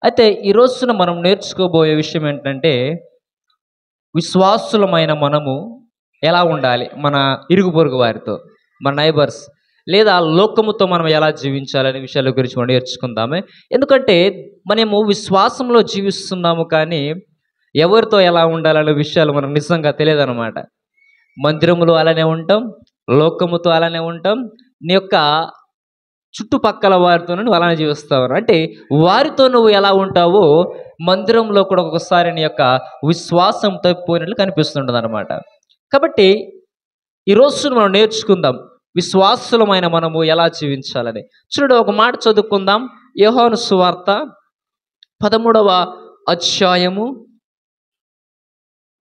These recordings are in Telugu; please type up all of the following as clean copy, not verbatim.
అయితే ఈ రోజున మనం నేర్చుకోబోయే విషయం ఏంటంటే, విశ్వాసులమైన మనము ఎలా ఉండాలి? మన ఇరుగు పొరుగు వారితో, మన నైబర్స్ లేదా లోకముతో మనం ఎలా జీవించాలనే విషయాల గురించి మనం నేర్చుకుందామే. ఎందుకంటే మనము విశ్వాసంలో జీవిస్తున్నాము కానీ, ఎవరితో ఎలా ఉండాలనే విషయాలు మనకు నిజంగా తెలియదనమాట. మందిరములో అలానే ఉంటాం, లోకముతో అలానే ఉంటాం, నీ యొక్క చుట్టుపక్కల వారితో నువ్వు అలానే జీవిస్తావు. అంటే వారితో నువ్వు ఎలా ఉంటావో మందిరంలో కూడా ఒక్కొక్కసారి నీ యొక్క విశ్వాసం తప్పిపోయినట్లు కనిపిస్తుంటుంది అనమాట. కాబట్టి ఈరోజు మనం నేర్చుకుందాం విశ్వాసులమైన మనము ఎలా జీవించాలని. చూడండి, ఒక మాట చదువుకుందాం. యోహాను సువార్త 13వ అధ్యాయము,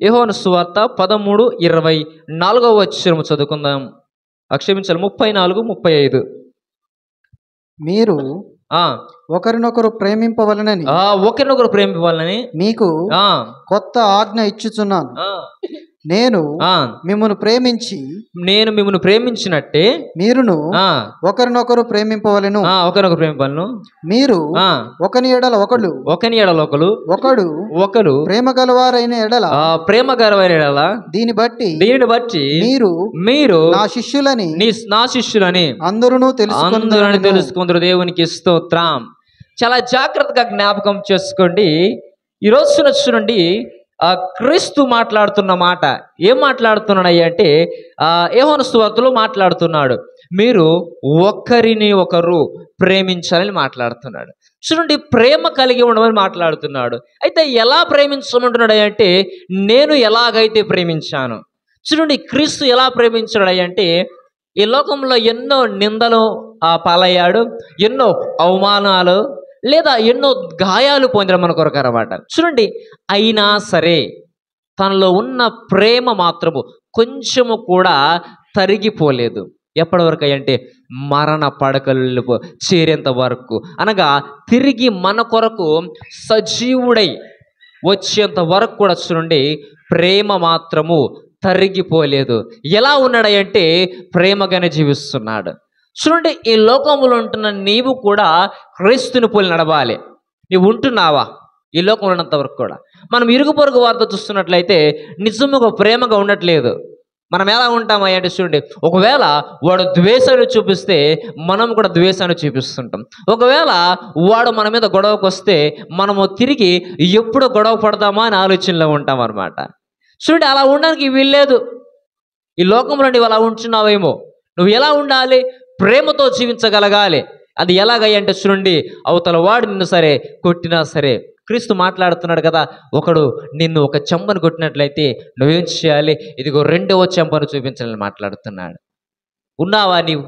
యోహాను సువార్త 13:24 వచనము చదువుకుందాం. క్షమించాలి, 34, 35. మీరు ఆ ఒకరినొకరు ప్రేమింపవలనని ఒకరినొకరు ప్రేమించాలని మీకు ఆ కొత్త ఆజ్ఞ ఇచ్చుచున్నాను. ఆ నేను ఆ మిమ్మును ప్రేమించి నేను మిమ్మల్ని ప్రేమించినట్టే మీరును ఆ ఒకరినొకరు ప్రేమింపవలెను. ఒకరినొకరు ప్రేమింపాలను. మీరు ఆ ఒకని ఎడల ఒకడు ఒకని ఎడల ఒకడు ఒకరు ప్రేమ గలవారైన ఎడల ప్రేమ గలవారైన ఎడల దీన్ని బట్టి మీరు నా శిష్యులని నా శిష్యులని అందరూ తెలుసుకుందరు. దేవునికి స్తోత్రం. చాలా జాగ్రత్తగా జ్ఞాపకం చేసుకోండి. ఈ రోజున చూడండి, క్రీస్తు మాట్లాడుతున్న మాట ఏం మాట్లాడుతున్నాడు అంటే, యోహాను సువార్తలో మాట్లాడుతున్నాడు, మీరు ఒకరిని ఒకరు ప్రేమించాలని మాట్లాడుతున్నాడు. చూడండి, ప్రేమ కలిగి ఉండమని మాట్లాడుతున్నాడు. అయితే ఎలా ప్రేమించమంటున్నాడు అంటే, నేను ఎలాగైతే ప్రేమించాను. చూడండి, క్రీస్తు ఎలా ప్రేమించాడు అంటే, ఈ లోకంలో ఎన్నో నిందలు పాలయ్యాడు, ఎన్నో అవమానాలు లేదా ఎన్నో గాయాలు పొందడం మన కొరకు అన్నమాట. చూడండి, అయినా సరే తనలో ఉన్న ప్రేమ మాత్రము కొంచెము కూడా తరిగిపోలేదు. ఎప్పటి వరకు అంటే మరణ పడకలు చేరేంత వరకు, అనగా తిరిగి మన కొరకు సజీవుడై వచ్చేంత వరకు కూడా చూడండి ప్రేమ మాత్రము తరిగిపోలేదు. ఎలా ఉన్నాడంటే ప్రేమగానే జీవిస్తున్నాడు. చూడండి, ఈ లోకంలో ఉంటున్న నీవు కూడా క్రీస్తుని పోలి నడవాలి. నీవు ఉంటున్నావా ఈ లోకంలో ఉన్నంత వరకు కూడా? మనం ఇరుగు పొరుగు వారితో చూస్తున్నట్లయితే నిజముగా ప్రేమగా ఉండట్లేదు. మనం ఎలా ఉంటామా అంటే, చూడండి, ఒకవేళ వాడు ద్వేషాన్ని చూపిస్తే మనం కూడా ద్వేషాన్ని చూపిస్తుంటాం. ఒకవేళ వాడు మన మీద గొడవకు వస్తే మనము తిరిగి ఎప్పుడు గొడవ పడతామా అని ఆలోచనలో ఉంటాం అన్నమాట. చూడండి, అలా ఉండడానికి వీల్లేదు. ఈ లోకంలో నువ్వు అలా ఉంటున్నావేమో. నువ్వు ఎలా ఉండాలి? ప్రేమతో జీవించగలగాలి. అది ఎలాగంటే చూడండి, అవతల వాడు నిన్ను సరే కొట్టినా సరే, క్రీస్తు మాట్లాడుతున్నాడు కదా, ఒకడు నిన్ను ఒక చెంపను కొట్టినట్లయితే నువ్వేం చేయాలి? ఇదిగో రెండవ చెంపను చూపించాలని మాట్లాడుతున్నాడు. ఉన్నావా నీవు?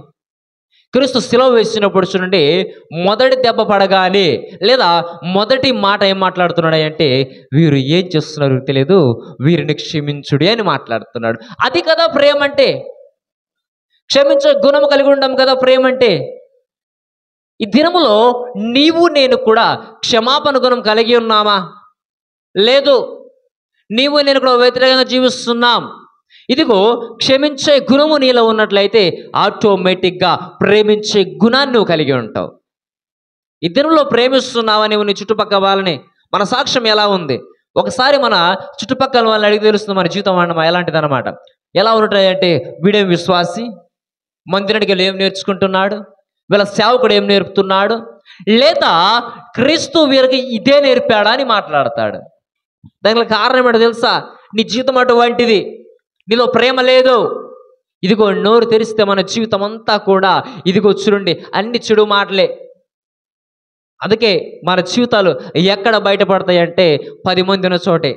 క్రీస్తు సిలువ వేసినప్పుడు చూడండి, మొదటి దెబ్బ పడగానే లేదా మొదటి మాట ఏం మాట్లాడుతున్నాడు అంటే, వీరు ఏం చేస్తున్నారు తెలియదు, వీరిని క్షమించుడి అని మాట్లాడుతున్నాడు. అది కదా ప్రేమ అంటే. క్షమించే గుణము కలిగి ఉండడం కదా ప్రేమ అంటే. ఈ దినములో నీవు నేను కూడా క్షమాపణ గుణం కలిగి ఉన్నామా? లేదు. నీవు నేను కూడా వ్యతిరేకంగా జీవిస్తున్నాం. ఇదిగో క్షమించే గుణము నీలో ఉన్నట్లయితే ఆటోమేటిక్గా ప్రేమించే గుణాన్ని నువ్వు కలిగి ఉంటావు. ఈ దినంలో ప్రేమిస్తున్నావా నువ్వు నీ చుట్టుపక్కల వాళ్ళని? మన సాక్ష్యం ఎలా ఉంది? ఒకసారి మన చుట్టుపక్కల వాళ్ళని అడిగి తెలుస్తుంది మన జీవితం ఎలాంటిది అనమాట. ఎలా ఉంటాయంటే, వీడేం విశ్వాసి, మందిరానికి వెళ్ళి ఏం నేర్చుకుంటున్నాడు, వీళ్ళ సేవకుడు ఏం నేర్పుతున్నాడు, లేదా క్రీస్తు వీరికి ఇదే నేర్పాడా అని మాట్లాడతాడు. దానికి కారణం ఏంటో తెలుసా? నీ జీవితం అటువంటిది, నీలో ప్రేమ లేదు. ఇదిగో నోరు తెరిస్తే మన జీవితం అంతా కూడా ఇదిగో చూడండి అన్ని చెడు మాటలే. అందుకే మన జీవితాలు ఎక్కడ బయటపడతాయంటే 10 మంది ఉన్న చోటే.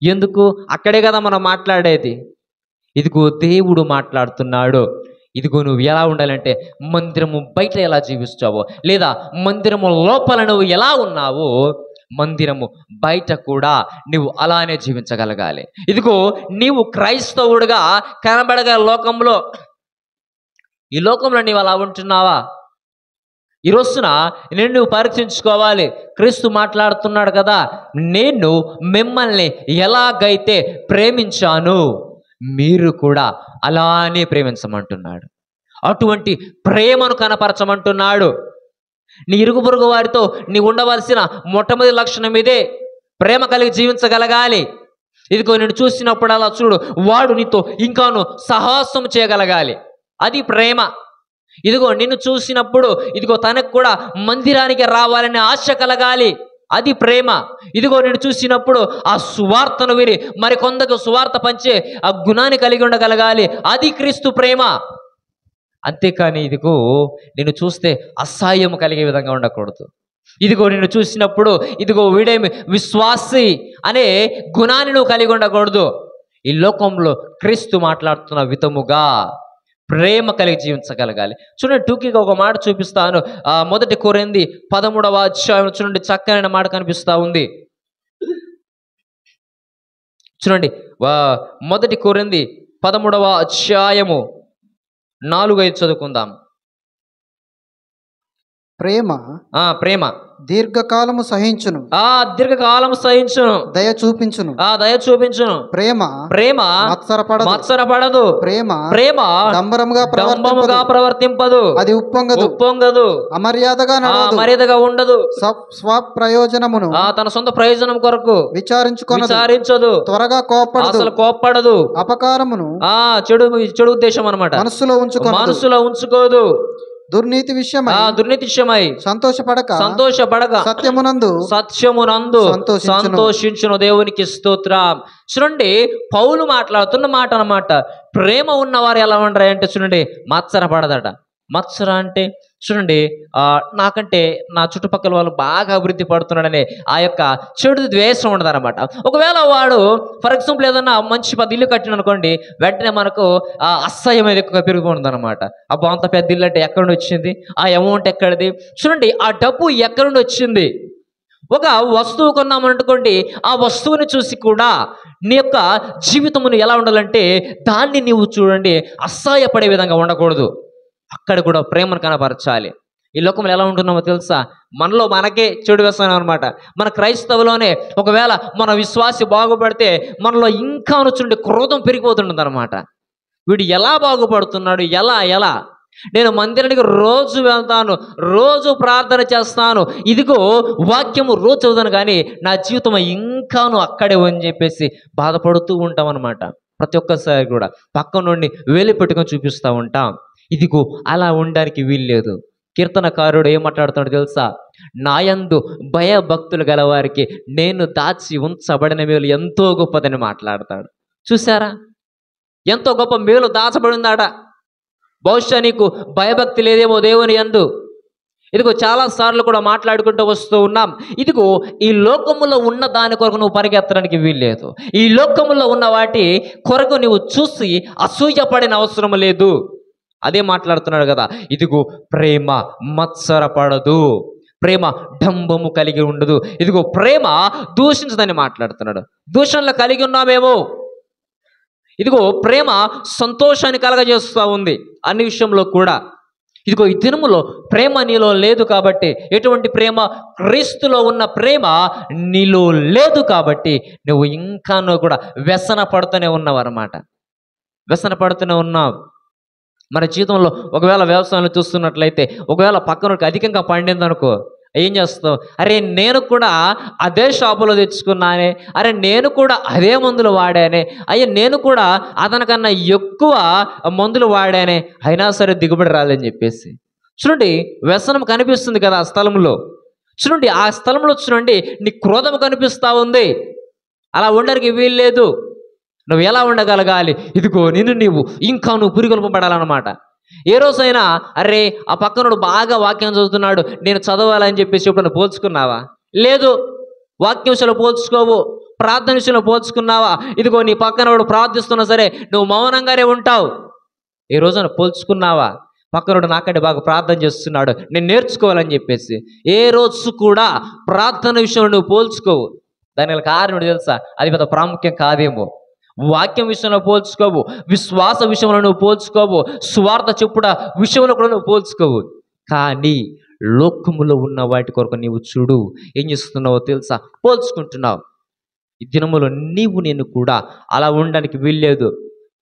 ఎందుకు? అక్కడే కదా మనం మాట్లాడేది. ఇదిగో దేవుడు మాట్లాడుతున్నాడు. ఇదిగో నువ్వు ఎలా ఉండాలంటే, మందిరము బయట ఎలా జీవిస్తావో లేదా మందిరము లోపల నువ్వు ఎలా ఉన్నావో మందిరము బయట కూడా నువ్వు అలానే జీవించగలగాలి. ఇదిగో నీవు క్రైస్తవుడుగా కనబడగల లోకంలో, ఈ లోకంలో నీవు అలా ఉంటున్నావా? ఈ రోజున నేను నువ్వు పరీక్షించుకోవాలి. క్రీస్తు మాట్లాడుతున్నాడు కదా, నేను మిమ్మల్ని ఎలాగైతే ప్రేమించాను మీరు కూడా అలానే ప్రేమించమంటున్నాడు. అటువంటి ప్రేమను కనపరచమంటున్నాడు. నీ ఇరుగు పొరుగు వారితో నీ ఉండవలసిన మొట్టమొదటి లక్షణం ఇదే. ప్రేమ కలిగి జీవించగలగాలి. ఇదిగో నేను చూసినప్పుడు అలా చూడు, వాడు నీతో ఇంకాను సాహసం చేయగలగాలి. అది ప్రేమ. ఇదిగో నిన్ను చూసినప్పుడు ఇదిగో తనకు కూడా మందిరానికి రావాలనే ఆశ కలగాలి. అది ప్రేమ. ఇదిగో నేను చూసినప్పుడు ఆ సువార్తను విని మరికొందకు సువార్త పంచే ఆ గుణాన్ని కలిగి ఉండగలగాలి. అది క్రీస్తు ప్రేమ. అంతేకాని ఇదిగో నిన్ను చూస్తే అసహ్యం కలిగే విధంగా ఉండకూడదు. ఇదిగో నిన్ను చూసినప్పుడు ఇదిగో వీడేమి విశ్వాసి అనే గుణాన్ని నువ్వు కలిగి ఉండకూడదు. ఈ లోకంలో క్రీస్తు మాట్లాడుతున్న విధముగా ప్రేమ కలిగి జీవించగలగాలి. చూడండి, టూకీగా ఒక మాట చూపిస్తాను. 1 కొరింథీ 13వ అధ్యాయం చూడండి, చక్కనైన మాట కనిపిస్తా ఉంది. చూడండి, 1 కొరింథీ 13వ అధ్యాయము 4-5 చదువుకుందాం. ప్రేమ దీర్ఘకాలము సహించును, దీర్ఘకాలము సహించును, దయ చూపించును, దయ చూపించును. ప్రేమ మత్సరపడదు, ప్రేమ డంబముగా ప్రవర్తింపదు, అది ఉప్పొంగదు, అమర్యాదగా ఉండదు, స్వప్రయోజనమును తన సొంత ప్రయోజనం కొరకు విచారించదు, త్వరగా కోప్పడదు, అపకారమును చెడు ఉద్దేశం అన్నమాట మనసులో ఉంచుకోదు, దుర్నీతి విషయమై సంతోషపడక సత్యమునందు సంతోషించును. దేవునికి స్తోత్రం. చూడండి, పౌలు మాట్లాడుతున్న మాట అన్నమాట. ప్రేమ ఉన్నవారు ఎలా ఉంటారంటే చూడండి, మత్సరపడదట. మత్సర అంటే చూడండి, నాకంటే నా చుట్టుపక్కల వాళ్ళు బాగా అభివృద్ధి పడుతున్నాడనే ఆ యొక్క చెడు ద్వేషం ఉండదన్నమాట. ఒకవేళ వాడు ఫర్ ఎగ్జాంపుల్ ఏదన్నా మంచి 10 ఇల్లు కట్టిన అనుకోండి, వెంటనే మనకు అసహ్యం అనేది ఎక్కువ పెరిగిపోతుందన్నమాట. అబ్బా, అంత పెద్ద ఇల్లు అంటే ఎక్కడి నుండి వచ్చింది, ఆ అమౌంట్ ఎక్కడిది, చూడండి ఆ డబ్బు ఎక్కడి నుండి వచ్చింది. ఒక వస్తువు కొన్నామనుకోండి, ఆ వస్తువుని చూసి కూడా నీ యొక్క జీవితమును ఎలా ఉండాలంటే దాన్ని నీవు చూడండి అసహ్యపడే విధంగా ఉండకూడదు. అక్కడ కూడా ప్రేమను కనపరచాలి. ఈ లోకంలో ఎలా ఉంటున్నామో తెలుసా, మనలో మనకే చెడు వ్యసనం అనమాట. మన క్రైస్తవులోనే ఒకవేళ మన విశ్వాసి బాగుపడితే మనలో ఇంకా చూడండి క్రోధం పెరిగిపోతుంటుంది అనమాట. వీడు ఎలా బాగుపడుతున్నాడు, ఎలా నేను మందిరానికి రోజు వెళ్తాను, రోజు ప్రార్థన చేస్తాను, ఇదిగో వాక్యము రోజు చదువుతాను, కానీ నా జీవితం ఇంకాను అక్కడే అని చెప్పేసి బాధపడుతూ ఉంటాం అనమాట. ప్రతి ఒక్కసారి కూడా పక్క నుండి వేలు పెట్టుకొని చూపిస్తూ ఉంటాం. ఇదిగో అలా ఉండడానికి వీల్లేదు. కీర్తనకారుడు ఏం మాట్లాడుతున్నాడు తెలుసా, నాయందు భయభక్తులు గలవారికి నేను దాచి ఉంచబడిన మేలు ఎంతో గొప్పదని మాట్లాడతాడు. చూసారా, ఎంతో గొప్ప మేలు దాచబడిందాడ. బహుశా నీకు భయభక్తి లేదేమో దేవుని యందు. ఇదిగో చాలాసార్లు కూడా మాట్లాడుకుంటూ వస్తూ ఉన్నాం. ఇదిగో ఈ లోకములో ఉన్న దాని కొరకు నువ్వు పరిగెత్తడానికి వీల్లేదు. ఈ లోకములో ఉన్న వాటి కొరకు నువ్వు చూసి అసూయపడిన అవసరం లేదు. అదే మాట్లాడుతున్నాడు కదా. ఇదిగో ప్రేమ మత్సరపడదు, ప్రేమ డంబము కలిగి ఉండదు, ఇదిగో ప్రేమ దూషించదని మాట్లాడుతున్నాడు. దూషణలు కలిగి ఉన్నామేమో, ఇదిగో ప్రేమ సంతోషాన్ని కలగజేస్తూ ఉంది అన్ని విషయంలో కూడా. ఇదిగో ఈ దినములో ప్రేమ నీలో లేదు కాబట్టి, ఎటువంటి ప్రేమ, క్రీస్తులో ఉన్న ప్రేమ నీలో లేదు కాబట్టి నువ్వు ఇంకానూ కూడా వ్యసన పడుతూనే ఉన్నావు అన్నమాట. వ్యసన పడుతూనే ఉన్నావు. మన జీవితంలో ఒకవేళ వ్యవసాయంలో చూస్తున్నట్లయితే ఒకవేళ పక్కనకి అధికంగా పండిందనుకో, ఏం చేస్తావు, అరే నేను కూడా అదే షాపులో తెచ్చుకున్నానే, అరే నేను కూడా అదే మందులు వాడానే, అయ్యా నేను కూడా అతనికన్నా ఎక్కువ మందులు వాడానే, అయినా సరే దిగుబడి రాలేదని చెప్పేసి. చూడండి, వ్యసనం కనిపిస్తుంది కదా ఆ స్థలంలో. చూడండి, ఆ స్థలంలో చూడండి నీ క్రోధం కనిపిస్తూ ఉంది. అలా ఉండడానికి వీల్లేదు. నువ్వు ఎలా ఉండగలగాలి, ఇదిగో నీవు ఇంకా నువ్వు పురిగొల్పబడాలన్నమాట. ఏ రోజైనా అరే ఆ పక్కనోడు బాగా వాక్యం చదువుతున్నాడు, నేను చదవాలని చెప్పేసి ఎప్పుడైనా పోల్చుకున్నావా? లేదు. వాక్యం విషయంలో పోల్చుకోవు, ప్రార్థన విషయంలో పోల్చుకున్నావా? ఇదిగో నీ పక్కనోడు ప్రార్థిస్తున్నా సరే నువ్వు మౌనంగానే ఉంటావు. ఏ రోజైనా పోల్చుకున్నావా? పక్కనోడు నాకంటే బాగా ప్రార్థన చేస్తున్నాడు, నేను నేర్చుకోవాలని చెప్పేసి. ఏ రోజు కూడా ప్రార్థన విషయంలో నువ్వు పోల్చుకోవు. దానికి కారణం తెలుసా, అది పెద్ద ప్రాముఖ్యం కాదేమో. వాక్యం విషయంలో పోల్చుకోవు, విశ్వాస విషయంలో నువ్వు పోల్చుకోవు, స్వార్థ చెప్పుడ విషయంలో కూడా నువ్వు పోల్చుకోవు. కానీ లోకములో ఉన్న వాటి కొరకు నీవు చూడు ఏం చేస్తున్నావో తెలుసా, పోల్చుకుంటున్నావు. ఈ దినములో నేను కూడా అలా ఉండడానికి వీల్లేదు.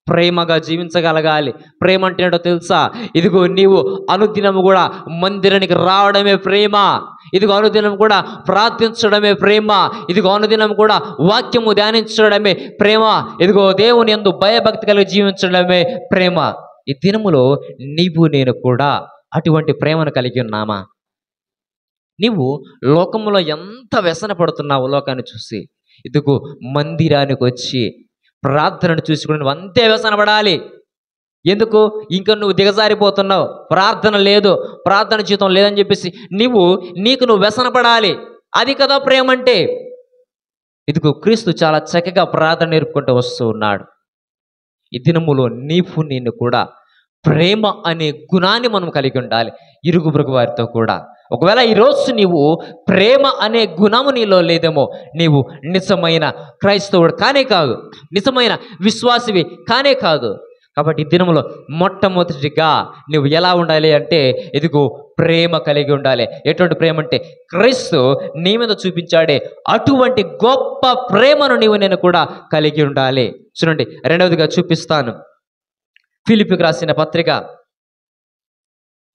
ప్రేమగా జీవించగలగాలి. ప్రేమ అంటే ఏంటో తెలుసా? ఇదిగో నీవు అనుదినం కూడా మందిరానికి రావడమే ప్రేమ. ఇదిగో అనుదినం కూడా ప్రార్థించడమే ప్రేమ. ఇదిగో అనుదినం కూడా వాక్యము ధ్యానించడమే ప్రేమ. ఇదిగో దేవుని యందు భయభక్తి కలిగి జీవించడమే ప్రేమ. ఈ దినములో నీవు నేను కూడా అటువంటి ప్రేమను కలిగి ఉన్నామా? నీవు లోకములో ఎంత వ్యసన పడుతున్నావు లోకాన్ని చూసి. ఇదిగో మందిరానికి వచ్చి ప్రార్థనను చూసుకుని నువ్వు అంతే వ్యసన పడాలి. ఎందుకు? ఇంకా నువ్వు దిగజారిపోతున్నావు, ప్రార్థన లేదు, ప్రార్థన జీవితం లేదని చెప్పేసి నీకు నువ్వు వ్యసన పడాలి. అది కదా ప్రేమ అంటే. ఇదిగో క్రీస్తు చాలా చక్కగా ప్రార్థన నేర్పుకుంటూ వస్తూ ఉన్నాడు. ఈ దినములో నేను కూడా ప్రేమ అనే గుణాన్ని మనం కలిగి ఉండాలి ఇరుగు పొరుగు వారితో కూడా. ఒకవేళ ఈరోజు నీవు ప్రేమ అనే గుణము నీలో లేదేమో, నీవు నిజమైన క్రైస్తవుడు కానే కాదు, నిజమైన విశ్వాసివి కానే కాదు. కాబట్టి ఈ దినములో మొట్టమొదటిగా నువ్వు ఎలా ఉండాలి అంటే, ఇదిగో ప్రేమ కలిగి ఉండాలి. ఎటువంటి ప్రేమ అంటే క్రీస్తు నీ మీద చూపించాడే అటువంటి గొప్ప ప్రేమను నేను కూడా కలిగి ఉండాలి. చూడండి, రెండవదిగా చూపిస్తాను. ఫిలిప్పీకి రాసిన పత్రిక,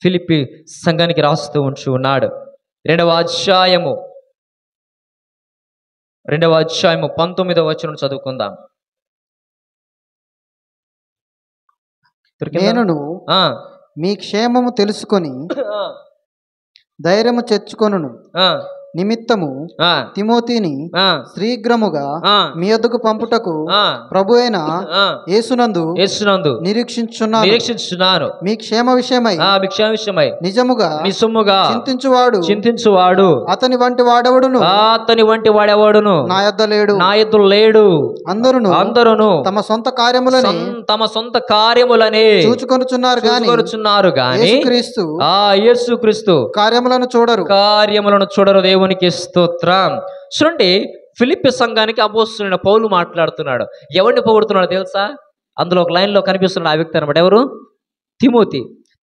ఫిలిప్పీ సంఘానికి రాస్తూ ఉన్నాడు. రెండవ అధ్యాయము 19వ వచనం చదువుకుందాం. నేనును మీ క్షేమము తెలుసుకొని ధైర్యము తెచ్చుకొనును నిమిత్తము తిమోతిని శీఘ్రముగా మీ యొద్దకు పంపుటకు ప్రభు అయిన యేసునందు నిరీక్షించున్నాను. మీ క్షేమ విషయమై నిజముగా చింతించువాడు అతని వంటి వాడెవడును నా యొద్ద లేడు. అందరును తమ సొంత కార్యములనే చూచుకొనుచున్నారు గాని యేసుక్రీస్తు కార్యములను చూడరు. దేవునికి స్తోత్రం. చూడండి, ఫిలిప్పీ సంఘానికి అపోస్తలుడైన పౌలు మాట్లాడుతున్నాడు. ఎవరిని పొగుడుతున్నాడు తెలుసా? అందులో ఒక లైన్లో కనిపిస్తున్నాడు ఆ వ్యక్తి అనమాట. ఎవరు?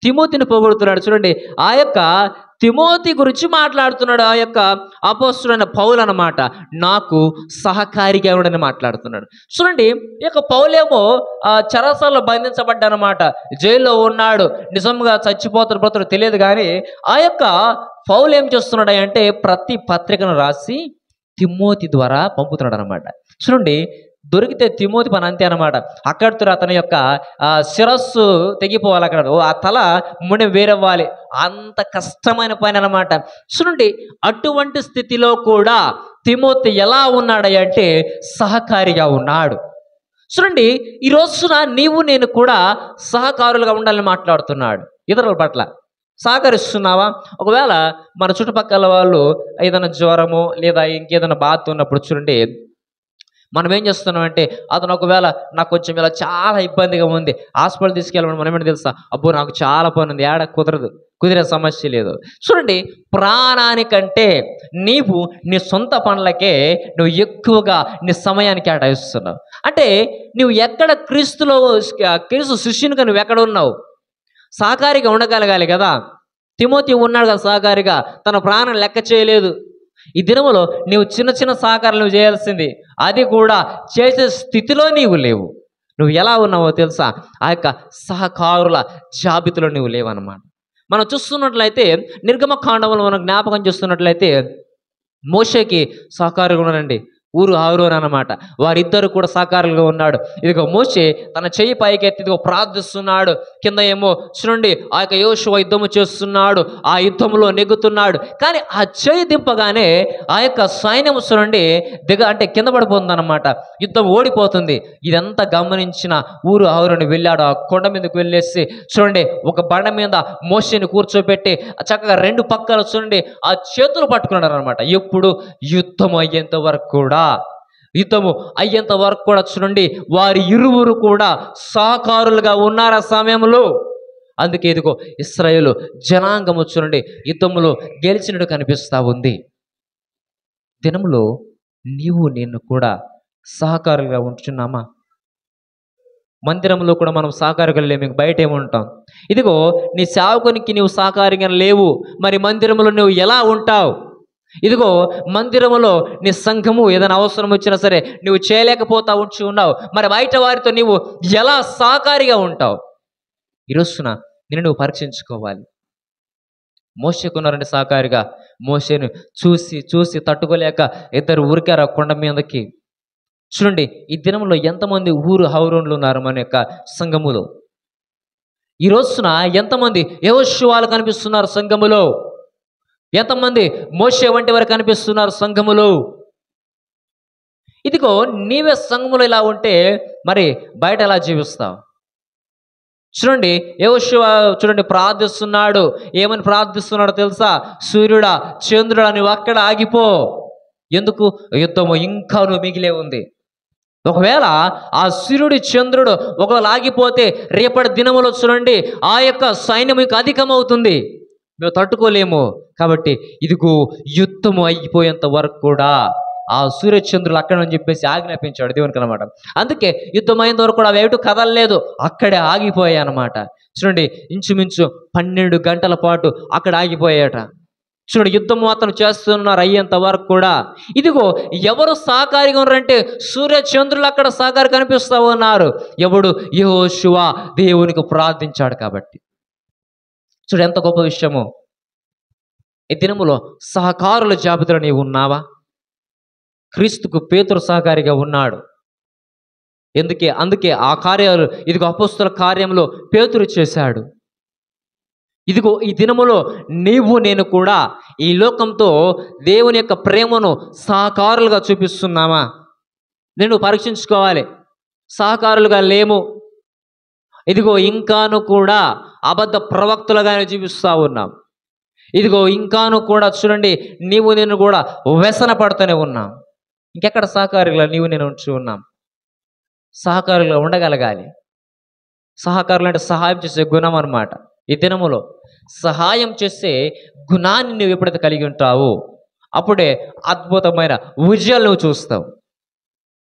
తిమోతిని పొగుడుతున్నాడు. చూడండి, ఆ యొక్క తిమోతి గురించి మాట్లాడుతున్నాడు ఆ యొక్క అపోస్తలుడైన పౌలు అన్నమాట. నాకు సహకారిగా ఉండని మాట్లాడుతున్నాడు. చూడండి, ఈ యొక్క పౌలేమో చెరసాలలో బంధించబడ్డానమాట, జైల్లో ఉన్నాడు, నిజంగా చచ్చిపోతాడు తెలియదు. కానీ ఆ యొక్క పౌలు ఏం చేస్తున్నాడు అంటే ప్రతి పత్రికను రాసి తిమోతి ద్వారా పంపుతున్నాడు అనమాట. చూడండి, దొరికితే తిమోతి పని అంతే అనమాట. అక్కడితో అతని యొక్క శిరస్సు తెగిపోవాలి, అక్కడ ఆ తల ముడి వేరవ్వాలి, అంత కష్టమైన పని అనమాట. చూడండి, అటువంటి స్థితిలో కూడా తిమోతి ఎలా ఉన్నాడంటే సహకారిగా ఉన్నాడు. చూడండి, ఈ రోజున నేను కూడా సహకారులుగా ఉండాలని మాట్లాడుతున్నాడు. ఇతరుల పట్ల సహకరిస్తున్నావా? ఒకవేళ మన చుట్టుపక్కల వాళ్ళు ఏదైనా జ్వరమో లేదా ఇంకేదైనా బాధ ఉన్నప్పుడు చూడండి, మనం ఏం చేస్తున్నాం అంటే, అతను ఒకవేళ నాకు కొంచెం ఇలా చాలా ఇబ్బందిగా ఉంది, హాస్పిటల్ తీసుకెళ్ళమని మనం ఏంటి తెలుసా? అబ్బో నాకు చాలా పని ఉంది, కుదిరే సమస్య లేదు. చూడండి, ప్రాణానికంటే నీ సొంత పనులకే నువ్వు ఎక్కువగా నీ సమయాన్ని కేటాయిస్తున్నావు. అంటే నువ్వు ఎక్కడ క్రీస్తు శిష్యునిగా నువ్వు ఎక్కడ ఉన్నావు? సహకారిగా ఉండగలగాలి కదా. తిమోతి ఉన్నాడు కదా సహకారిగా, తన ప్రాణం లెక్క చేయలేదు. ఈ దినములో నీవు చిన్న చిన్న సహకారాలు నువ్వు చేయాల్సింది, అది కూడా చేసే స్థితిలో నీవు లేవు. నువ్వు ఎలా ఉన్నావో తెలుసా? ఆ యొక్క సహకారుల జాబితాలో నువ్వు లేవన్నమాట. మనం చూస్తున్నట్లయితే నిర్గమకాండంలో మనం జ్ఞాపకం చేస్తున్నట్లయితే మోషేకి సహకారుగా ఉన్నారండి, ఊరు హారూన్ అన్నమాట. వారిద్దరు కూడా సహకారులుగా ఉన్నాడు. ఇదిగో మోషే తన చెయ్యి పైకి ఎత్తి ఇదిగో ప్రార్థిస్తున్నాడు, కింద ఏమో చూడండి ఆ యొక్క యోషువ యుద్ధము చేస్తున్నాడు, ఆ యుద్ధంలో నెగ్గుతున్నాడు. కానీ ఆ చెయ్యి దింపగానే ఆ యొక్క సైన్యము చూడండి అంటే కింద పడిపోతుంది అన్నమాట, యుద్ధం ఓడిపోతుంది. ఇదంతా గమనించిన ఊరు హారూన్ వెళ్ళాడు, ఆ కొండ మీదకి వెళ్ళేసి చూడండి ఒక బండ మీద మోషేని కూర్చోబెట్టి చక్కగా రెండు పక్కల చూడండి ఆ చేతులు పట్టుకున్నాడు అనమాట. ఎప్పుడు? యుద్ధం అయ్యేంత వరకు కూడా, యుద్ధము అయ్యేంత వరకు కూడా చూడండి వారి ఇరువురు కూడా సహకారులుగా ఉన్నారు ఆ సమయంలో. అందుకే ఇదిగో ఇశ్రాయేలు జనాంగము చూడండి యుద్ధములో గెలిచినట్టు కనిపిస్తూ ఉంది. దినములో నేను కూడా సహకారులుగా ఉంటున్నామా? మందిరంలో కూడా మనం సహకారిగా లేము, బయట ఏముంటాం? ఇదిగో నీ సేవకునికి నీవు సహకారిగా లేవు, మరి మందిరంలో నువ్వు ఎలా ఉంటావు? ఇదిగో మందిరములో నీ సంఘము ఏదైనా అవసరం వచ్చినా సరే నువ్వు చేయలేకపోతా ఉంచి ఉన్నావు, మరి బయట వారితో నీవు ఎలా సహకారిగా ఉంటావు? ఈరోజున నేను నువ్వు పరీక్షించుకోవాలి. మోషేకున్నారంటే సహకారిగా. మోషేను చూసి చూసి తట్టుకోలేక ఇద్దరు ఊరికారు ఆ కొండ మీదకి. చూడండి, ఈ దినంలో ఎంతమంది హౌరోన్లు ఉన్నారు మన యొక్క సంఘములో. ఈ రోజున ఎంతమంది యెహోషువలు కనిపిస్తున్నారు సంఘములో, ఎంతమంది మోషే వంటి వారు కనిపిస్తున్నారు సంఘములో. ఇదిగో నీవే సంఘములో ఇలా ఉంటే మరి బయట ఎలా జీవిస్తావు? చూడండి, యెహోషువ చూడండి ప్రార్థిస్తున్నాడు. ఏమని ప్రార్థిస్తున్నాడో తెలుసా? సూర్యుడా చంద్రుడా నువ్వు అక్కడ ఆగిపో, ఎందుకు? యుద్ధము ఇంకాను మిగిలే ఉంది. ఒకవేళ ఆ సూర్యుడు చంద్రుడు ఒకవేళ ఆగిపోతే రేపటి దినములో చూడండి ఆ యొక్క సైన్యం ఇంకా అధికమవుతుంది, మేము తట్టుకోలేము. కాబట్టి ఇదిగో యుద్ధము అయిపోయేంత వరకు కూడా ఆ సూర్యచంద్రులు అక్కడ అని చెప్పేసి ఆజ్ఞాపించాడు దేవునికి అనమాట. అందుకే యుద్ధం అయిన వరకు కూడా అవి ఏమిటూ కదలలేదు, అక్కడే ఆగిపోయాయి అనమాట. చూడండి, ఇంచుమించు 12 గంటల పాటు అక్కడ ఆగిపోయాట. చూడండి, యుద్ధం మాత్రం చేస్తున్నారు అయ్యేంత వరకు కూడా. ఇదిగో ఎవరు సహకారిగా ఉన్నారంటే సూర్యచంద్రులు అక్కడ సహకారి కనిపిస్తూ ఉన్నారు. ఎవడు? యెహోషువ దేవునికి ప్రార్థించాడు కాబట్టి. చూడు ఎంత గొప్ప విషయమో. ఈ దినములో సహకారుల జాబితాలో నీవు ఉన్నావా? క్రీస్తుకు పేతురు సహకారిగా ఉన్నాడు. అందుకే ఆ కార్యాలు ఇదిగో అపోస్తల కార్యంలో పేతురు చేశాడు. ఇదిగో ఈ దినములో నీవు నేను కూడా ఈ లోకంతో దేవుని యొక్క ప్రేమను సహకారులుగా చూపిస్తున్నామా? నేను పరీక్షించుకోవాలి. సహకారులుగా లేము. ఇదిగో ఇంకాను కూడా అబద్ధ ప్రవక్తలుగానే జీవిస్తూ ఉన్నాం. ఇదిగో ఇంకాను కూడా చూడండి నీవు నేను కూడా వ్యసన పడుతూనే ఉన్నాం. ఇంకెక్కడ సహకారులుగా నీవు నేను ఉంచి ఉన్నాం? సహకారులుగా ఉండగలగాలి. సహకారులు అంటే సహాయం చేసే గుణం అన్నమాట. ఈ దినములో సహాయం చేసే గుణాన్ని నువ్వు ఎప్పుడైతే కలిగి ఉంటావో అప్పుడే అద్భుతమైన విజయాలు నువ్వు చూస్తావు.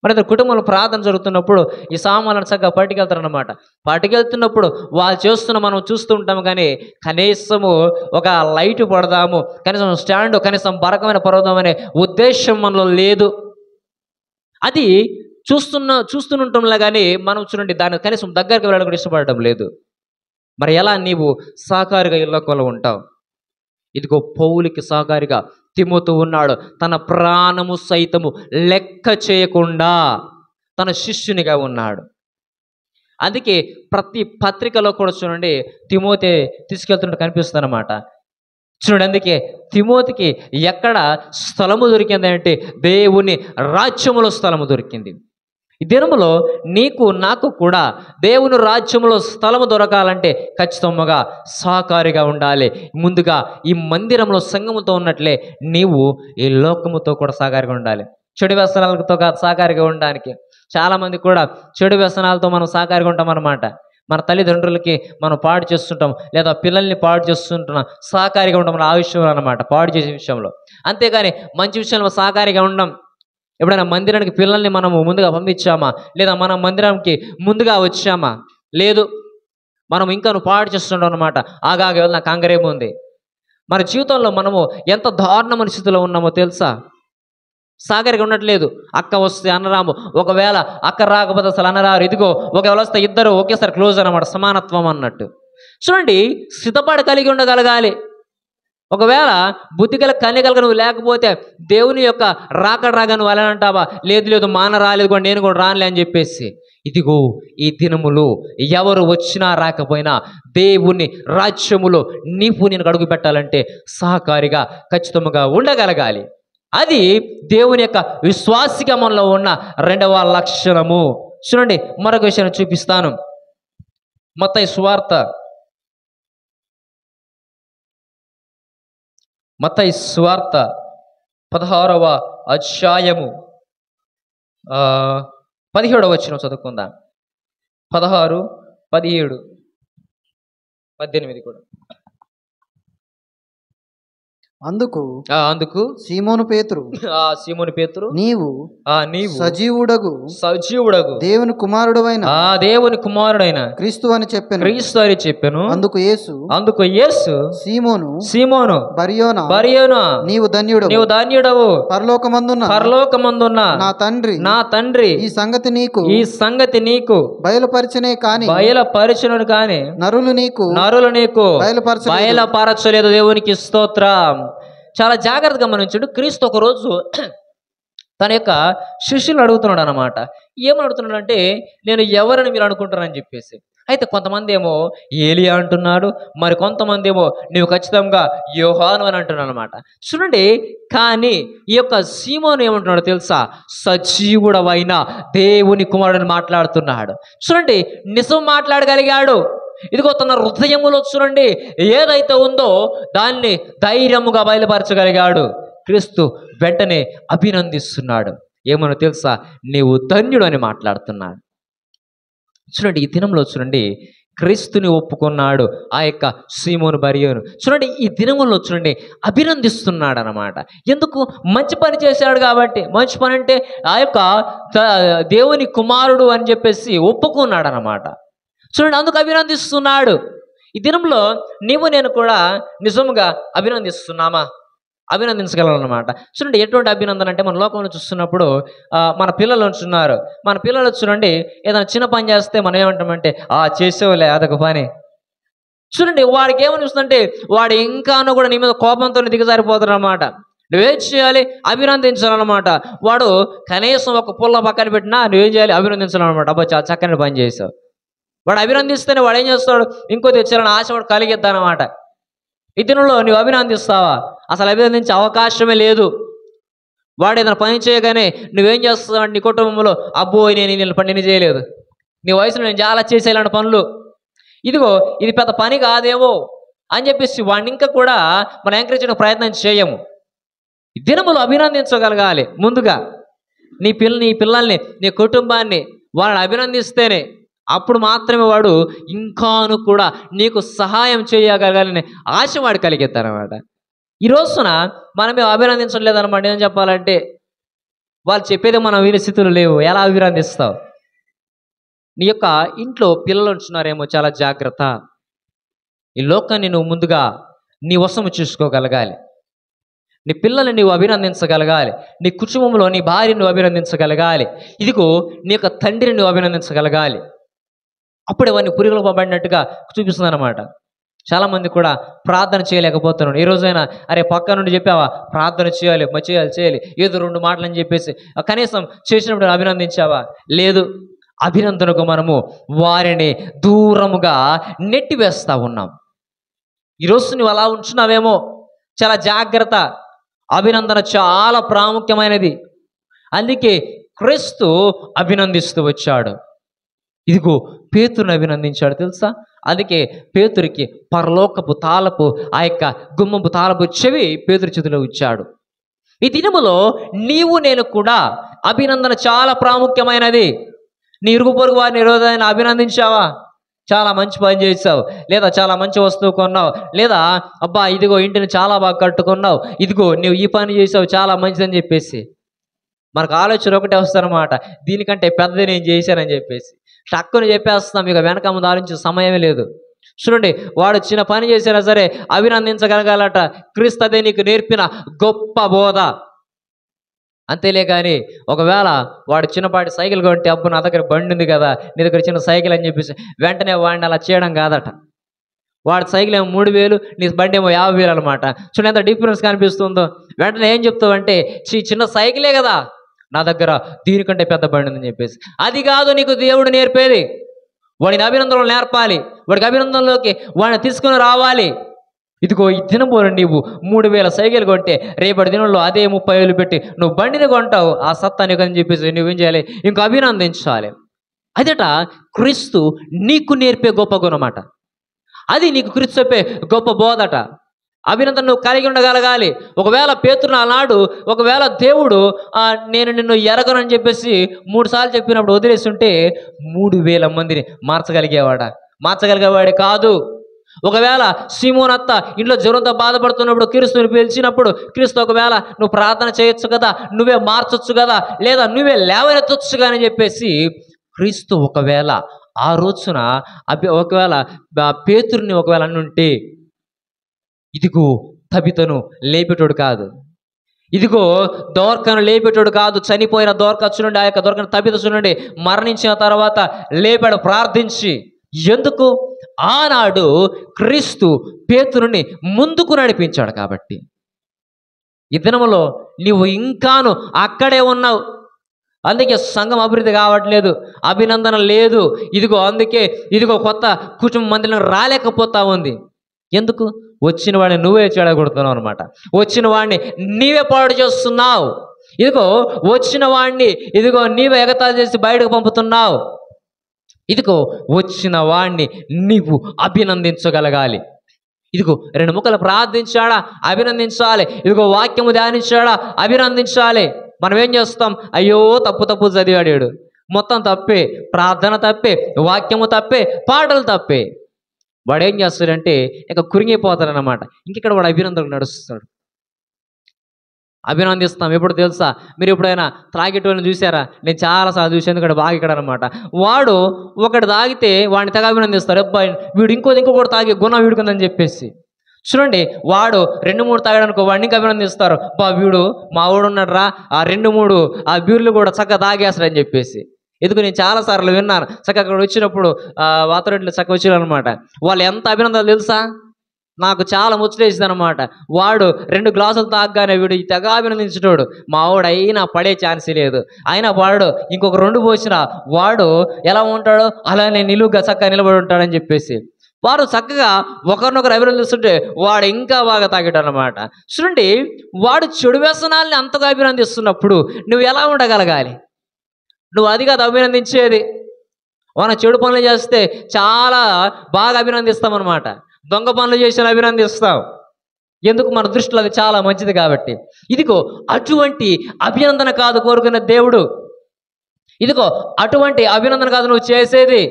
మన కుటుంబంలో ప్రార్థన జరుగుతున్నప్పుడు ఈ సామాన్లను చక్కగా పట్టుకెళ్తారనమాట. పట్టుకెళ్తున్నప్పుడు వాళ్ళు చేస్తున్న మనం చూస్తూ ఉంటాము, కానీ కనీసము ఒక లైట్ పడదాము, కనీసం స్టాండ్, కనీసం బరకమైన పడదామనే ఉద్దేశం మనలో లేదు. అది చూస్తుంటాంలా కానీ మనం చూడండి దాన్ని కనీసం దగ్గరికి వెళ్ళడం కూడా ఇష్టపడటం లేదు. మరి ఎలా నీవు సహకారిగా ఇళ్ళకొల ఉంటావు? ఇదిగో పౌలుకి సహకారిగా తిమోతి ఉన్నాడు. తన ప్రాణము సైతము లెక్క చేయకుండా తన శిష్యునిగా ఉన్నాడు. అందుకే ప్రతి పత్రికలో కూడా చూడండి తిమోతి తీసుకెళ్తున్నట్టు కనిపిస్తుంది అన్నమాట. చూడండి, అందుకే తిమోతికి ఎక్కడ స్థలము దొరికింది అంటే దేవుని రాజ్యములో స్థలము దొరికింది. ఈ దినములో నీకు నాకు కూడా దేవుని రాజ్యంలో స్థలము దొరకాలంటే ఖచ్చితంగా సహకారిగా ఉండాలి. ముందుగా ఈ మందిరంలో సంఘముతో ఉన్నట్లే నీవు ఈ లోకముతో కూడా సహకారిగా ఉండాలి. చెడు వ్యసనాలతో సహకారిగా ఉండడానికి చాలామంది కూడా చెడు వ్యసనాలతో మనం సహకారిగా ఉంటాం అన్నమాట. మన తల్లిదండ్రులకి మనం పాడు చేస్తుంటాం, లేదా పిల్లల్ని పాడు చేస్తుంటున్నాం, సహకారిగా ఉంటాం మన ఆ విషయంలో అన్నమాట, పాడు చేసే విషయంలో. అంతేగాని మంచి విషయంలో సహకారిగా ఉండం. ఎప్పుడైనా మందిరానికి పిల్లల్ని మనము ముందుగా పంపించామా, లేదా మన మందిరానికి ముందుగా వచ్చామా? లేదు, మనం ఇంకా పాడు చేస్తుంటాం అనమాట. ఆగాగే నా కంగరేముంది. మన జీవితంలో మనము ఎంత దారుణమైన స్థితిలో ఉన్నామో తెలుసా? సహకారిగా ఉండట్లేదు. అక్క వస్తే అనరాము, ఒకవేళ అక్క రాకపోతే అసలు అనరారు. ఇదిగో ఒకవేళ వస్తే ఇద్దరు ఒకేసారి క్లోజ్ అన్నమాట, సమానత్వం అన్నట్టు. చూడండి, సిద్ధపాటు కలిగి ఉండగలగాలి. ఒకవేళ బుద్ధిగల కన్యకలుగా నువ్వు లేకపోతే దేవుని యొక్క రాగా నువ్వు అలా అంటావా? లేదు మాన రాలేదు కూడా నేను కూడా రానులే అని చెప్పేసి. ఇదిగో ఈ దినములు ఎవరు వచ్చినా రాకపోయినా దేవుని రాజ్యములో నీవు నేను అడుగు పెట్టాలంటే సహకారిగా ఖచ్చితంగా ఉండగలగాలి. అది దేవుని యొక్క విశ్వాసిగా మనలో ఉన్న 2వ లక్షణము. చూడండి, మరొక విషయాన్ని చూపిస్తాను. మత్తయి సువార్త 16వ అధ్యాయము 17వ వచనం చదువుకుందాం. 16, 17, 18 కూడా. అందుకు సీమోను పేతురు నీవు సజీవుడగు దేవుని కుమారుడైన క్రీస్తు అని చెప్పాను. అందుకు యేసు సీమోను బర్యోనా నీవు ధన్యుడవు, పరలోకమందున్న నా తండ్రి ఈ సంగతి నీకు బయలుపరచనే కాని నరులు నీకు బయలుపరచలేదు. దేవునికి స్తోత్రం. చాలా జాగ్రత్తగా గమనించుడు. క్రీస్తు ఒకరోజు తన యొక్క శిష్యులు అడుగుతున్నాడు అనమాట. ఏమని అడుగుతున్నాడు అంటే, నేను ఎవరని మీరు అనుకుంటారని చెప్పేసి. అయితే కొంతమంది ఏమో ఏలియా అంటున్నాడు, మరి కొంతమంది ఏమో నీవు ఖచ్చితంగా యోహాను అని అంటున్నాడు అనమాట. చూడండి, కానీ ఈ యొక్క సీమోను ఏమంటున్నాడు తెలుసా? సజీవుడవైన దేవుని కుమారుడిని మాట్లాడుతున్నాడు. చూడండి, నిజం మాట్లాడగలిగాడు. ఇదిగో తన హృదయములో చూడండి ఏదైతే ఉందో దాన్ని ధైర్యముగా బయలుపరచగలిగాడు. క్రీస్తు వెంటనే అభినందిస్తున్నాడు. ఏమనో తెలుసా? నీవు ధన్యుడు అని మాట్లాడుతున్నాడు. చూడండి, ఈ దినంలో చూడండి క్రీస్తుని ఒప్పుకున్నాడు ఆ యొక్క సీమోను బర్యోను. చూడండి, ఈ దినములో చూడండి అభినందిస్తున్నాడు అనమాట. ఎందుకు? మంచి పని చేశాడు కాబట్టి. మంచి పని అంటే ఆ యొక్క దేవుని కుమారుడు అని చెప్పేసి ఒప్పుకున్నాడు అనమాట. చూడండి, అందుకు అభినందిస్తున్నాడు. ఈ దినంలో నీవు నేను కూడా నిజముగా అభినందించగలనమాట. చూడండి, ఎటువంటి అభినందన అంటే మన లోకంలో చూస్తున్నప్పుడు మన పిల్లలు ఉంటున్నారు. మన పిల్లలు చూడండి ఏదైనా చిన్న పని చేస్తే మనం ఏమంటామంటే చేసేవాళ్ళే అదొక పని. చూడండి, వాడికి ఏమనిపిస్తుందంటే వాడు ఇంకాను కూడా నీ మీద కోపంతో దిగజారిపోతాడు అనమాట. నువ్వేం చేయాలి? అభినందించాలన్నమాట. వాడు కనీసం ఒక పుల్ల పక్కన పెట్టినా నువ్వేం చేయాలి? అభినందించాలన్నమాట. అబ్బా చాలా చక్కని పని చేసావు. వాడు అభినందిస్తేనే వాడు ఏం చేస్తాడు? ఇంకో తెచ్చాలని ఆశ వాడు కలిగిద్దానమాట. ఈ దినంలో నువ్వు అభినందిస్తావా? అసలు అభినందించే అవకాశమే లేదు. వాడు ఏదైనా పని చేయగానే నువ్వేం చేస్తావు? నీ కుటుంబంలో అబ్బో నేను పని చేయలేదు, నీ వయసులో నేను చాలా చేసేలాంటి పనులు, ఇదిగో ఇది పెద్ద పని కాదేమో అని చెప్పేసి వాడిని ఇంకా కూడా మనం ఎంకరేజ్ చేయడానికి ప్రయత్నం చేయము. ఈ దినములో అభినందించగలగాలి. ముందుగా నీ పిల్లల్ని నీ కుటుంబాన్ని వాళ్ళని అభినందిస్తేనే అప్పుడు మాత్రమే వాడు ఇంకాను కూడా నీకు సహాయం చేయగలగాలని ఆశ వాడు కలిగిస్తారనమాట. ఈ రోజున మనమే అభినందించలేదన్నమాట. ఏం చెప్పాలంటే వాళ్ళు చెప్పేది మనం వినే స్థితులు లేవు. ఎలా అభినందిస్తావు? నీ యొక్క ఇంట్లో పిల్లలు ఉంటున్నారేమో, చాలా జాగ్రత్త. ఈ లోకాన్ని నువ్వు ముందుగా నీ వశము చూసుకోగలగాలి. నీ పిల్లల్ని నువ్వు అభినందించగలగాలి. నీ కుటుంబంలో నీ భార్యను నువ్వు అభినందించగలగాలి. ఇదిగో నీ యొక్క తండ్రిని నువ్వు అభినందించగలగాలి. అప్పుడు అవన్నీ పురుగులు పబడినట్టుగా చూపిస్తుంది అనమాట. చాలామంది కూడా ప్రార్థన చేయలేకపోతున్నాడు. ఏ రోజైనా అరే పక్క నుండి చెప్పావా ప్రార్థన చేయాలి, చేయాలి ఏదో 2 మాటలు అని చెప్పేసి కనీసం చేసినప్పుడు అభినందించావా? లేదు. అభినందనకు మనము వారిని దూరముగా నెట్టివేస్తూ ఉన్నాం. ఈరోజు నువ్వు అలా ఉంటున్నావేమో, చాలా జాగ్రత్త. అభినందన చాలా ప్రాముఖ్యమైనది. అందుకే క్రీస్తు అభినందిస్తూ వచ్చాడు. ఇదిగో పేతురుని అభినందించాడు తెలుసా? అందుకే పేతురికి పరలోకపు తాళపు ఆ యొక్క గుమ్మపు తాళపు చెవి పేతురు చేతిలో ఇచ్చాడు. ఈ దినములో నీవు నేను కూడా అభినందన చాలా ప్రాముఖ్యమైనది. నీ ఇరుగు పొరుగు వారిని రోజైనా అభినందించావా? చాలా మంచి పని చేసావు, లేదా చాలా మంచి వస్తువు కొన్నావు, లేదా అబ్బా ఇదిగో ఇంటిని చాలా బాగా కట్టుకున్నావు, ఇదిగో నువ్వు ఈ పని చేసావు చాలా మంచిదని చెప్పేసి మనకు ఆలోచన ఒకటే వస్తారన్నమాట, దీనికంటే పెద్దది నేను చేశానని చెప్పేసి టక్కుని చెప్పేస్తాం. ఇక వెనక ముందు ఆలోచించే సమయమే లేదు. చూడండి, వాడు చిన్న పని చేసినా సరే అభినందించగలగాలట. క్రీస్తు అదే నీకు నేర్పిన గొప్ప బోధ. అంతేలే కానీ ఒకవేళ వాడు చిన్నపాటి సైకిల్ కొంటే అబ్బు నా దగ్గర బండి ఉంది కదా, నీ దగ్గర చిన్న సైకిల్ అని చెప్పేసి వెంటనే వాడిని అలా చేయడం కాదట. వాడి సైకిల్ ఏమో 3000, నీ బండి ఏమో 50,000 అనమాట. చూడండి ఎంత డిఫరెన్స్ కనిపిస్తుందో. వెంటనే ఏం చెప్తావు అంటే చిన్న సైకిలే కదా, నా దగ్గర దీనికంటే పెద్ద బండి ఉందని చెప్పేసి. అది కాదు నీకు దేవుడు నేర్పేది. వాడిని అభినందనలు నేర్పాలి. వాడికి అభినందనలోకి వాడిని తీసుకుని రావాలి. ఇదిగో ఈ దినపోరు నీవు 3000 సైకిల్ కొంటే రేపటి దినంలో అదే 30,000 పెట్టి నువ్వు బండిని కొంటావు. ఆ సత్తా నీకు అని చెప్పేసి నువ్వేం చేయాలి? ఇంకా అభినందించాలి. అదేట క్రీస్తు నీకు నేర్పే గొప్ప గుణమాట. అది నీకు క్రీస్తు చెప్పే గొప్ప బోధట. అభినందన నువ్వు కలిగి ఉండగలగాలి. ఒకవేళ పేతురు ఆనాడు ఒకవేళ దేవుడు నేను నిన్ను ఎరగనని చెప్పేసి 3 సార్లు చెప్పినప్పుడు వదిలేస్తుంటే 3000 మందిని మార్చగలిగేవాడే కాదు. ఒకవేళ సీమోన్ అత్త ఇంట్లో జ్వరంతో బాధపడుతున్నప్పుడు క్రీస్తుని పిలిచినప్పుడు క్రీస్తు ఒకవేళ నువ్వు ప్రార్థన చేయొచ్చు కదా, నువ్వే మార్చొచ్చు కదా, లేదా నువ్వే లేవనెత్తొచ్చు కానీ అని చెప్పేసి క్రీస్తు ఒకవేళ ఆ రోజున ఒకవేళ పేతురుని ఒకవేళ అన్నుంటే ఇదిగో తబితను లేపేటోడు కాదు, ఇదిగో దోర్కను లేపేటోడు కాదు. చనిపోయిన దోర్క చూడండి, ఆ యొక్క దోర్కను తబిత చూడండి మరణించిన తర్వాత లేపాడు ప్రార్థించి. ఎందుకు? ఆనాడు క్రీస్తు పేతురుని ముందుకు నడిపించాడు కాబట్టి. ఈ దినములో నీవు ఇంకాను అక్కడే ఉన్నావు, అందుకే సంఘం అభివృద్ధి కావట్లేదు, అభినందన లేదు. అందుకే కొత్త కుటుంబ మందిరం రాలేకపోతా ఉంది. ఎందుకు? వచ్చిన వాడిని నువ్వే చెడగొడుతున్నావు అనమాట. వచ్చిన వాడిని నీవే పాడు చేస్తున్నావు. వచ్చిన వాడిని నీవే ఎగతాళి చేసి బయటకు పంపుతున్నావు. వచ్చిన వాడిని నీవు అభినందించగలగాలి. రెండు ముక్కలు ప్రార్థించాడా అభినందించాలి, వాక్యము ధ్యానించాడా అభినందించాలి. మనం ఏం చేస్తాం? అయ్యో తప్పు చదివాడాడు, మొత్తం తప్పే, ప్రార్థన తప్పే, వాక్యము తప్పే, పాటలు తప్పే. వాడు ఏం చేస్తాడంటే ఇక కురింగిపోతాడనమాట. ఇంకెక్కడ వాడు అభినందనకు నడుస్తాడు. అభినందిస్తాం ఎప్పుడు తెలుసా? మీరు ఎప్పుడైనా త్రాగేటోళ్ళని చూసారా? నేను చాలాసార్లు చూసాను. ఎందుకంటే బాగా ఇక్కడ అనమాట. వాడు ఒకటి తాగితే వాడిని తెగ అభినందిస్తారు. అబ్బాయి వీడు ఇంకొకటి తాగే గుణం వీడుకుందని చెప్పేసి. చూడండి, వాడు 2-3 తాగడానికి వాడిని ఇంకా అభినందిస్తారు. వీడు మా వాడు ఉన్నాడు రా, ఆ 2-3 ఆ బీర్లు కూడా చక్కగా తాగేస్తాడని చెప్పేసి. నేను చాలాసార్లు విన్నాను. చక్కగా అక్కడ వచ్చినప్పుడు వాతావరణంలో చక్కగా వచ్చాడు అనమాట. వాళ్ళు ఎంత అభినందనలు తెలుసా? నాకు చాలా ముచ్చటేసింది అనమాట. వాడు 2 గ్లాసులు తాగగానే వీడు తెగ అభినందించేటోడు. మా వాడు అయినా పడే ఛాన్సే లేదు. అయినా వాడు ఇంకొక 2 పోసినా వాడు ఎలా ఉంటాడో అలానే నిలువుగా చక్కగా నిలబడి ఉంటాడని చెప్పేసి వారు చక్కగా ఒకరినొకరు అభినందిస్తుంటే వాడు ఇంకా బాగా తాగాడు అనమాట. చూడండి, వాడు చెడు వ్యసనాల్ని అంతగా అభినందిస్తున్నప్పుడు నువ్వు ఎలా ఉండగలగాలి? నువ్వు అది కాదు అభినందించేది. మనం చెడు పనులు చేస్తే చాలా బాగా అభినందిస్తామన్నమాట. దొంగ పనులు చేసిన అభినందిస్తావు. ఎందుకు? మన దృష్టిలో అది చాలా మంచిది కాబట్టి. అటువంటి అభినందన కాదు కోరుకున్న దేవుడు. అటువంటి అభినందన కాదు నువ్వు చేసేది.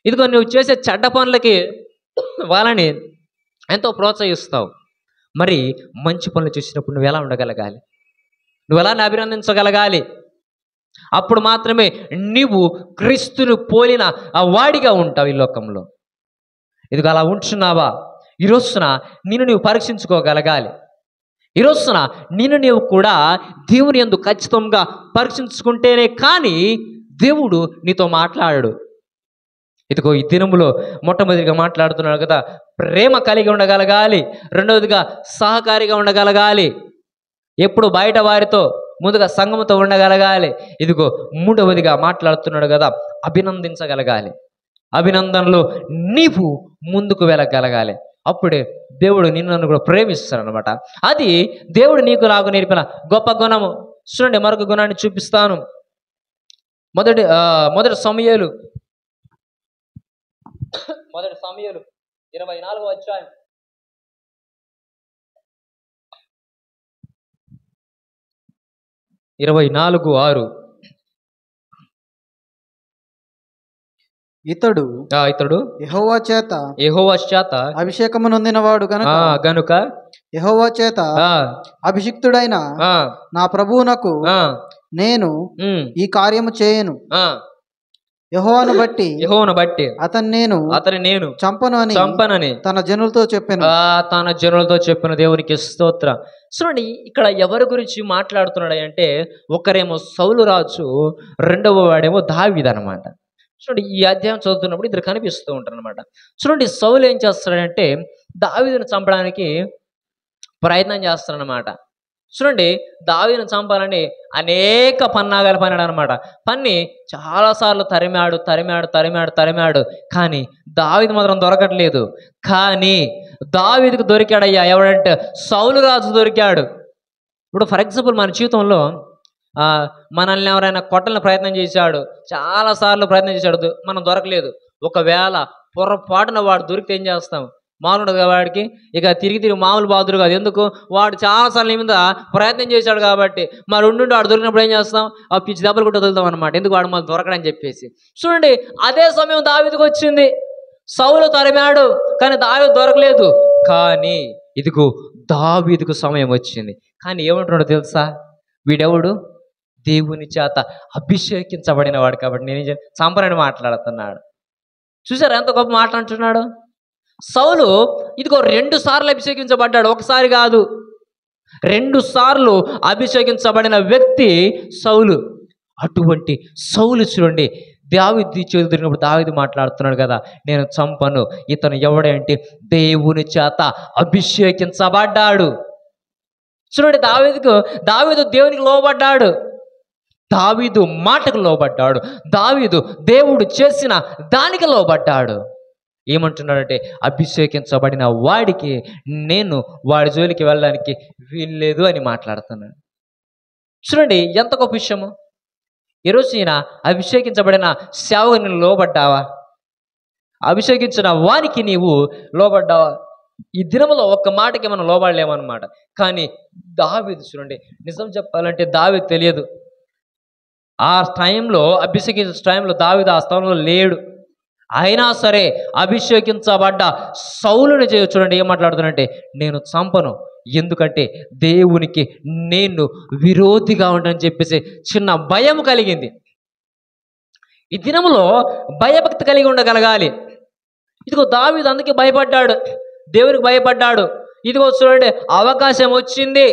నువ్వు చేసే చెడ్డ పనులకి వాళ్ళని ఎంతో ప్రోత్సహిస్తావు. మరి మంచి పనులు చేసినప్పుడు నువ్వు ఎలా ఉండగలగాలి? నువ్వు ఎలా అభినందించగలగాలి? అప్పుడు మాత్రమే నీవు క్రీస్తును పోలిన ఆ వాడిగా ఉంటావు ఈ లోకంలో. అలా ఉంటున్నావా? ఈరోజున నిన్ను నీవు పరీక్షించుకోగలగాలి. ఈరోజున నిన్ను నీవు కూడా దేవుని యందు ఖచ్చితంగా పరీక్షించుకుంటేనే కానీ దేవుడు నీతో మాట్లాడాడు. ఈ దినములో మొట్టమొదటిగా మాట్లాడుతున్నాడు కదా, ప్రేమ కలిగి ఉండగలగాలి. రెండవదిగా సహకారిగా ఉండగలగాలి. ఎప్పుడు బయట వారితో, ముందుగా సంఘముతో ఉండగలగాలి. మూడవదిగా మాట్లాడుతున్నాడు కదా, అభినందించగలగాలి. అభినందనలో నీవు ముందుకు వెళ్ళగలగాలి. అప్పుడే దేవుడు నిన్ను కూడా ప్రేమిస్తాడనమాట. అది దేవుడు నీకు నాకు నేర్పిన గొప్ప గుణము. చూడండి, మరొక గుణాన్ని చూపిస్తాను. మొదటి సమూయేలు 24వ అధ్యాయం 24:6. ఇతడు యెహోవా చేత అభిషేకము నొందినవాడు గనుక యెహోవా చేత అభిషిక్తుడైన నా ప్రభువునకు నేను ఈ కార్యము చేయను. యెహోవాను బట్టి అతన్ని నేను చంపనని తన జనులతో చెప్పాను. దేవునికి స్తోత్రం. చూడండి, ఇక్కడ ఎవరి గురించి మాట్లాడుతున్నాడు అంటే, ఒకరేమో సౌలు రాజు, రెండవ వాడేమో దావీదు అనమాట. చూడండి, ఈ అధ్యాయం చదువుతున్నప్పుడు ఇద్దరు కనిపిస్తూ ఉంటారు అనమాట. చూడండి, సౌలు ఏం చేస్తాడంటే దావీదును చంపడానికి ప్రయత్నం చేస్తాడనమాట. చూడండి, దావీదును చంపాలని అనేక పన్నాగాలు పన్నాడు అనమాట. పన్ని చాలాసార్లు తరిమాడు. కానీ దావీదు మాత్రం దొరకట్లేదు. కానీ దావీదుకు దొరికాడయ్యా. ఎవడంటే సౌలు రాజు దొరికాడు. ఇప్పుడు ఫర్ ఎగ్జాంపుల్ మన జీవితంలో మనల్ని ఎవరైనా కొట్టాలని ప్రయత్నం చేశాడు, చాలాసార్లు ప్రయత్నం చేశాడు, మనం దొరకలేదు. ఒకవేళ పొరపాటున వాడు దొరికితే ఏం చేస్తాం? మామూలు వాడికి ఇక తిరిగి మామూలు బాధుడు కాదు. ఎందుకు? వాడు చాలాసార్లు మీద ప్రయత్నం చేశాడు కాబట్టి. మరి ఉండి వాడు దొరికినప్పుడు ఏం చేస్తాం? ఆ పిచ్చి దెబ్బలు కూడా వదులుతాం అనమాట. ఎందుకు? వాడు మాకు దొరకడని చెప్పేసి. చూడండి, అదే సమయం దావీదుకు వచ్చింది. సౌలు తరిమాడు, కానీ దావీదు దొరకలేదు. కానీ ఇదిగో దావీదుకు సమయం వచ్చింది. కానీ ఏమంటున్నాడో తెలుసా? వీడెవడు? దేవుని చేత అభిషేకించబడిన వాడు. కాబట్టి నేను సంపరని మాట్లాడుతున్నాడు. చూసారా ఎంత గొప్ప మాట అంటున్నాడు? సౌలు ఇదిగో 2 సార్లు అభిషేకించబడ్డాడు, ఒకసారి కాదు, 2 సార్లు అభిషేకించబడిన వ్యక్తి సౌలు. అటువంటి సౌలు చూడండి, దావీదు చేతులు దొరికినప్పుడు దావీదు మాట్లాడుతున్నాడు కదా, నేను చంపను. ఇతను ఎవడంటే దేవుని చేత అభిషేకించబడ్డాడు. చూడండి, దావీదు దేవునికి లోబడ్డాడు, దావీదు మాటకు లోబడ్డాడు, దావీదు దేవుడు చేసిన దానికి లోబడ్డాడు. ఏమంటున్నాడంటే అభిషేకించబడిన వాడికి నేను వాడి జోలికి వెళ్ళడానికి వీల్లేదు అని మాట్లాడుతున్నాడు. చూడండి ఎంత గొప్ప విషయము. ఈరోజు ఈయన అభిషేకించబడిన సేవకు నేను లోబడ్డావా? అభిషేకించిన వానికి నీవు లోబడ్డావా? ఈ దినంలో ఒక్క మాటకి మనం లోబడలేమన్నమాట. కానీ దావీదు చూడండి, నిజం చెప్పాలంటే దావీదు తెలియదు. ఆ టైంలో అభిషేకించే టైంలో దావీదు ఆ స్థలంలో లేడు. అయినా సరే అభిషేకించబడ్డ సౌలుని చూడండి ఏం మాట్లాడుతానంటే, నేను చంపను, ఎందుకంటే దేవునికి నేను విరోధిగా ఉంటానని చెప్పేసి చిన్న భయం కలిగింది. ఈ దినములో భయభక్తి కలిగి ఉండగలగాలి. ఇదిగో దావీదు అందుకే భయపడ్డాడు, దేవునికి భయపడ్డాడు. ఇదిగో చూడండి, అవకాశం వచ్చింది,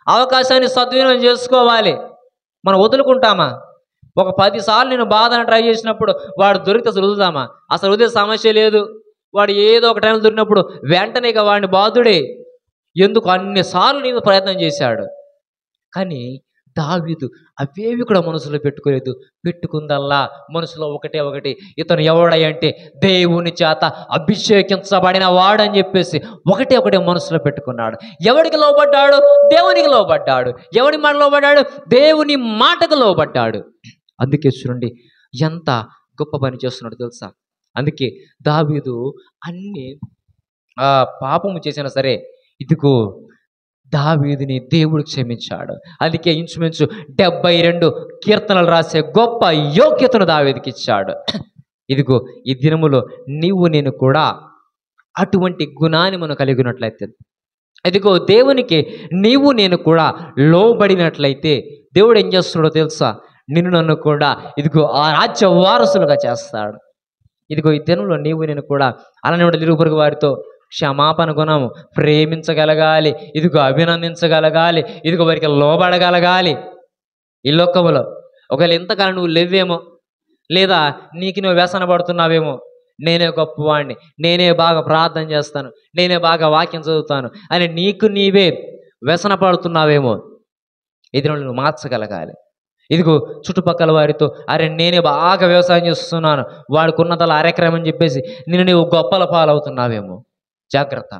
అవకాశాన్ని సద్వినియోగం చేసుకోవాలి. మనం వదులుకుంటామా? ఒక 10 సార్లు నేను బాధను ట్రై చేసినప్పుడు వాడు దొరికితే అసలు వదులుదామా? అసలు వదిలే సమస్య లేదు. వాడు ఏదో ఒక టైంలో దొరికినప్పుడు వెంటనే ఇక వాడిని బాధుడే. ఎందుకు? అన్నిసార్లు నేను ప్రయత్నం చేశాడు. కానీ దావీదు అవేవి కూడా మనసులో పెట్టుకోలేదు. పెట్టుకుందల్లా మనసులో ఒకటి, ఇతను ఎవడంటే దేవుని చేత అభిషేకించబడిన వాడని చెప్పేసి ఒకటే మనసులో పెట్టుకున్నాడు. ఎవడికి లోబడ్డాడు? దేవునికి లోబడ్డాడు. ఎవడి మాట లోబడ్డాడు? దేవుని మాటకు లోబడ్డాడు. అందుకే చూడండి ఎంత గొప్ప పని చేస్తున్నాడు తెలుసా? అందుకే దావీదు అన్ని పాపము చేసినా సరే ఇదిగో దావీదుని దేవుడు క్షమించాడు. అందుకే ఇంచుమించు 72 కీర్తనలు రాసే గొప్ప యోగ్యతను దావీదుకి ఇచ్చాడు. ఇదిగో ఈ దినములో నీవు నేను కూడా అటువంటి గుణాన్ని మనం కలిగి ఉన్నట్లయితే, ఇదిగో దేవునికి నీవు నేను కూడా లోబడినట్లయితే దేవుడు ఏం చేస్తున్నాడో తెలుసా? నిన్ను నన్ను కూడా ఇదిగో ఆ రాజ్య వారసులుగా చేస్తాడు. ఇదిగో ఈ దినంలో నీవు నేను కూడా అలానే ఇరుగు వారితో క్షమాపణ గుణము, ప్రేమించగలగాలి, ఇదిగో అభినందించగలగాలి, ఇదిగో వారికి లోబడగలగాలి. ఈ లోకములో ఒకవేళ ఇంతకాలం నువ్వు లేవేమో, లేదా నీకు నువ్వు వ్యసన పడుతున్నావేమో, నేనే గొప్పవాడిని, నేనే బాగా ప్రార్థన చేస్తాను, నేనే బాగా వాక్యం చదువుతాను అని నీకు నీవే వ్యసన పడుతున్నావేమో, ఇది నువ్వు మార్చగలగాలి. ఇదిగో చుట్టుపక్కల వారితో అరే నేనే బాగా వ్యవసాయం చేస్తున్నాను, వాడుకున్నదలా అరెకరం అని చెప్పేసి నీవు గొప్పల పాలవుతున్నావేమో, జాగ్రత్త.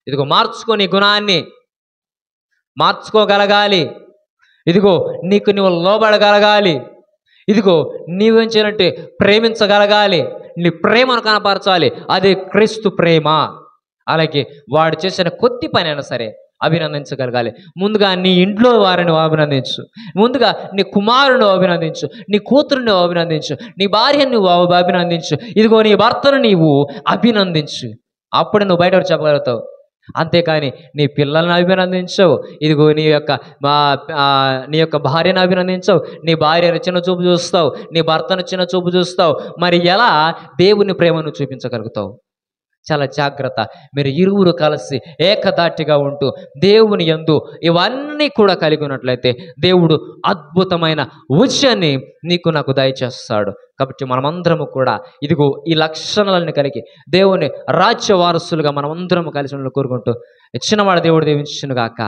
ఇదిగో మార్చుకొని గుణాన్ని మార్చుకోగలగాలి. ఇదిగో నీకు నువ్వు లోబడగలగాలి. ఇదిగో నీవేం చేయాలంటే ప్రేమించగలగాలి, నీ ప్రేమను కనపరచాలి. అదే క్రీస్తు ప్రేమ. అలాగే వాడు చేసిన కొద్ది పని అయినా సరే అభినందించగలగాలి. ముందుగా నీ ఇంట్లో వారిని అభినందించు, ముందుగా నీ కుమారుని అభినందించు, నీ కూతురుని అభినందించు, నీ భార్యను నువ్వు అభినందించు, ఇదిగో నీ భర్తను నీవు అభినందించు. అప్పుడు నువ్వు బయట చెప్పగలుగుతావు. అంతేకాని నీ పిల్లల్ని అభినందించవు, ఇదిగో నీ యొక్క భార్యను అభినందించవు, నీ భార్యను చిన్న చూపు చూస్తావు, నీ భర్తను చిన్న చూపు చూస్తావు. మరి ఎలా దేవుని ప్రేమను చూపించగలుగుతావు? చాలా జాగ్రత్త. మీరు ఇరువురు కలిసి ఏకదాటిగా ఉంటూ దేవుని యందు ఇవన్నీ కూడా కలిగి ఉన్నట్లయితే దేవుడు అద్భుతమైన విజయాన్ని నీకు నాకు దయచేస్తాడు. కాబట్టి మనమందరము కూడా ఇదిగో ఈ లక్షణాలను కలిగి దేవుని రాజ్య వారసులుగా మనమందరము కలిసి కోరుకుంటూ చిన్నవాడు దేవుడు దీవించును గాక.